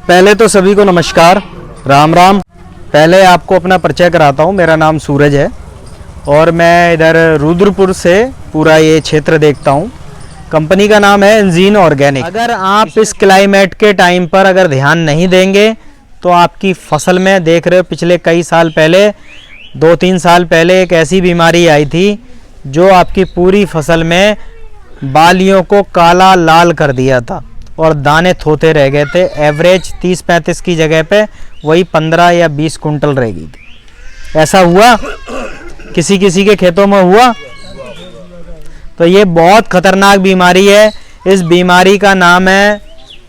पहले तो सभी को नमस्कार, राम राम। पहले आपको अपना परिचय कराता हूँ। मेरा नाम सूरज है और मैं इधर रुद्रपुर से पूरा ये क्षेत्र देखता हूँ। कंपनी का नाम है एंजीन ऑर्गेनिक। अगर आप इस क्लाइमेट के टाइम पर अगर ध्यान नहीं देंगे तो आपकी फसल में देख रहे हो, पिछले कई साल पहले 2-3 साल पहले एक ऐसी बीमारी आई थी जो आपकी पूरी फसल में बालियों को काला लाल कर दिया था और दाने थोते रह गए थे। एवरेज 30-35 की जगह पे वही 15 या 20 कुंटल रह गई थी। ऐसा हुआ किसी किसी के खेतों में हुआ। तो ये बहुत खतरनाक बीमारी है। इस बीमारी का नाम है,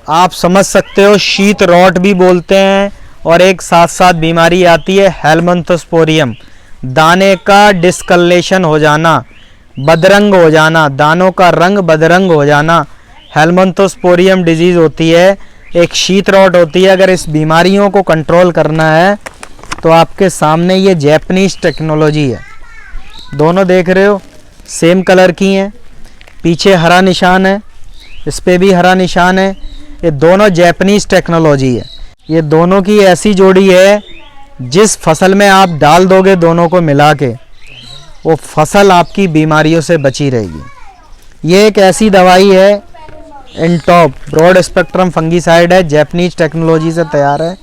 आप समझ सकते हो, शीत रॉट भी बोलते हैं। और एक साथ साथ बीमारी आती है हेलमिंथोस्पोरियम, दाने का डिस्कलेशन हो जाना, बदरंग हो जाना, दानों का रंग बदरंग हो जाना, हेलमिंथोस्पोरियम डिजीज़ होती है। एक शीत रॉट होती है। अगर इस बीमारियों को कंट्रोल करना है तो आपके सामने ये जैपनीज टेक्नोलॉजी है। दोनों देख रहे हो सेम कलर की हैं, पीछे हरा निशान है, इस पे भी हरा निशान है। ये दोनों जैपनीज टेक्नोलॉजी है। ये दोनों की ऐसी जोड़ी है, जिस फसल में आप डाल दोगे दोनों को मिला के, वो फसल आपकी बीमारियों से बची रहेगी। ये एक ऐसी दवाई है, एनटॉप ब्रॉड स्पेक्ट्रम फंगीसाइड है, जैपनीज टेक्नोलॉजी से तैयार है।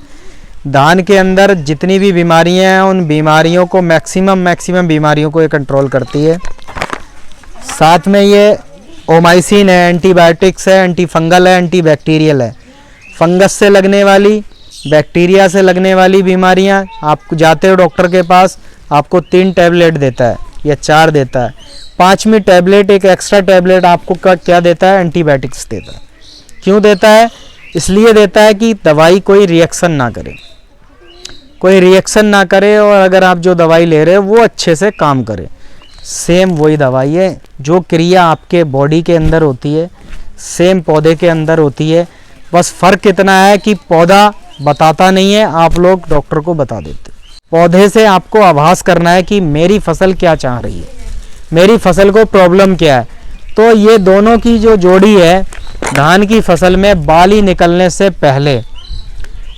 धान के अंदर जितनी भी बीमारियां हैं उन बीमारियों को मैक्सिमम बीमारियों को ये कंट्रोल करती है। साथ में ये ओमाइसिन है, एंटीबायोटिक्स है, एंटी फंगल है, एंटी बैक्टीरियल है। फंगस से लगने वाली, बैक्टीरिया से लगने वाली बीमारियां, आप जाते हो डॉक्टर के पास, आपको 3 टैबलेट देता है या 4 देता है। 5वीं टैबलेट, एक एक्स्ट्रा टैबलेट आपको क्या देता है? एंटीबायोटिक्स देता है। क्यों देता है? इसलिए देता है कि दवाई कोई रिएक्शन ना करे, कोई रिएक्शन ना करे, और अगर आप जो दवाई ले रहे हो वो अच्छे से काम करे। सेम वही दवाई है, जो क्रिया आपके बॉडी के अंदर होती है सेम पौधे के अंदर होती है। बस फ़र्क इतना है कि पौधा बताता नहीं है, आप लोग डॉक्टर को बता देते। पौधे से आपको आभास करना है कि मेरी फसल क्या चाह रही है, मेरी फसल को प्रॉब्लम क्या है। तो ये दोनों की जो जोड़ी है, धान की फसल में बाली निकलने से पहले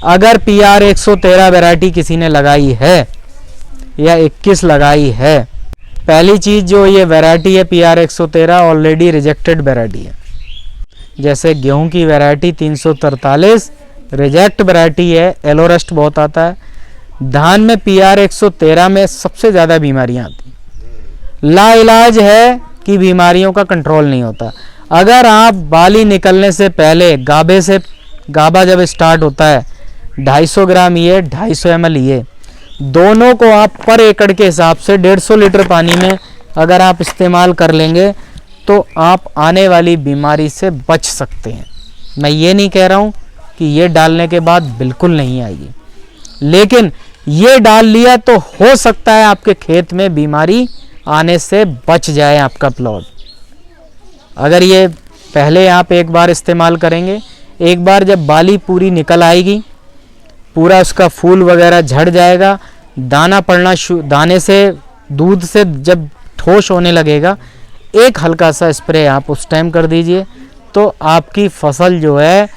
अगर PR 113 वैरायटी किसी ने लगाई है या 21 लगाई है, पहली चीज़ जो ये वैरायटी है PR 113 ऑलरेडी रिजेक्टेड वैरायटी है। जैसे गेहूं की वैरायटी 343 रिजेक्ट वैरायटी है, एलोरस्ट बहुत आता है। धान में PR 113 में सबसे ज़्यादा बीमारियां आती हैं। लाइलाज है कि बीमारियों का कंट्रोल नहीं होता। अगर आप बाली निकलने से पहले गाभा जब स्टार्ट होता है 250 ग्राम ये 250 ml ये दोनों को आप पर एकड़ के हिसाब से 150 लीटर पानी में अगर आप इस्तेमाल कर लेंगे तो आप आने वाली बीमारी से बच सकते हैं। मैं ये नहीं कह रहा हूँ कि ये डालने के बाद बिल्कुल नहीं आएगी, लेकिन ये डाल लिया तो हो सकता है आपके खेत में बीमारी आने से बच जाए आपका प्लॉट। अगर ये पहले आप एक बार इस्तेमाल करेंगे, एक बार जब बाली पूरी निकल आएगी, पूरा उसका फूल वगैरह झड़ जाएगा, दाना पड़ना दाने से दूध से जब ठोस होने लगेगा, एक हल्का सा स्प्रे आप उस टाइम कर दीजिए तो आपकी फसल जो है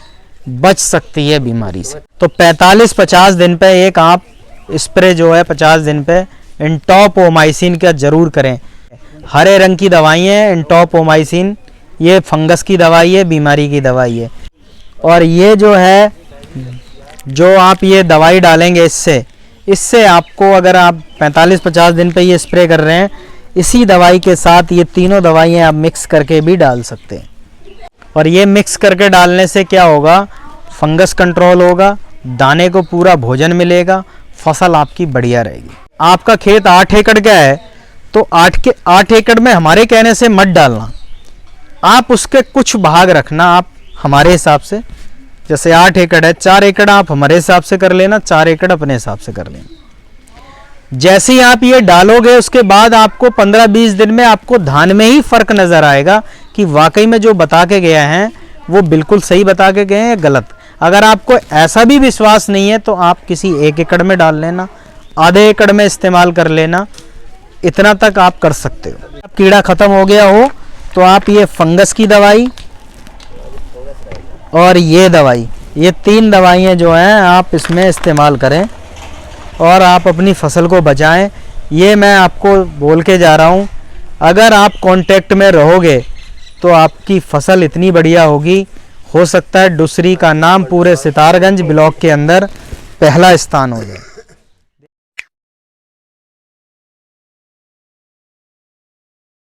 बच सकती है बीमारी से। तो 45-50 दिन पे एक आप स्प्रे जो है 50 दिन पे एनटॉप ओमाइसिन का ज़रूर करें। हरे रंग की दवाई है एनटॉप ओमाइसिन, ये फंगस की दवाई है, बीमारी की दवाई है। और ये जो है, जो आप ये दवाई डालेंगे इससे आपको, अगर आप 45-50 दिन पे ये स्प्रे कर रहे हैं, इसी दवाई के साथ ये तीनों दवाइयाँ आप मिक्स करके भी डाल सकते हैं। और ये मिक्स करके डालने से क्या होगा? फंगस कंट्रोल होगा, दाने को पूरा भोजन मिलेगा, फसल आपकी बढ़िया रहेगी। आपका खेत 8 एकड़ का है तो 8 एकड़ में हमारे कहने से मत डालना, आप उसके कुछ भाग रखना आप हमारे हिसाब से। जैसे 8 एकड़ है, 4 एकड़ आप हमारे हिसाब से कर लेना, 4 एकड़ अपने हिसाब से कर लेना। जैसे ही आप ये डालोगे उसके बाद आपको 15-20 दिन में आपको धान में ही फ़र्क नज़र आएगा कि वाकई में जो बता के गए हैं वो बिल्कुल सही बता के गए हैं या गलत। अगर आपको ऐसा भी विश्वास नहीं है तो आप किसी 1 एकड़ में डाल लेना, आधे एकड़ में इस्तेमाल कर लेना, इतना तक आप कर सकते हो। कीड़ा ख़त्म हो गया हो तो आप ये फंगस की दवाई और ये दवाई ये 3 दवाइयाँ जो हैं आप इसमें इस्तेमाल करें और आप अपनी फसल को बचाएं। ये मैं आपको बोल के जा रहा हूँ, अगर आप कांटेक्ट में रहोगे तो आपकी फसल इतनी बढ़िया होगी, हो सकता है डुसरी का नाम पूरे सितारगंज ब्लॉक के अंदर पहला स्थान हो जाए।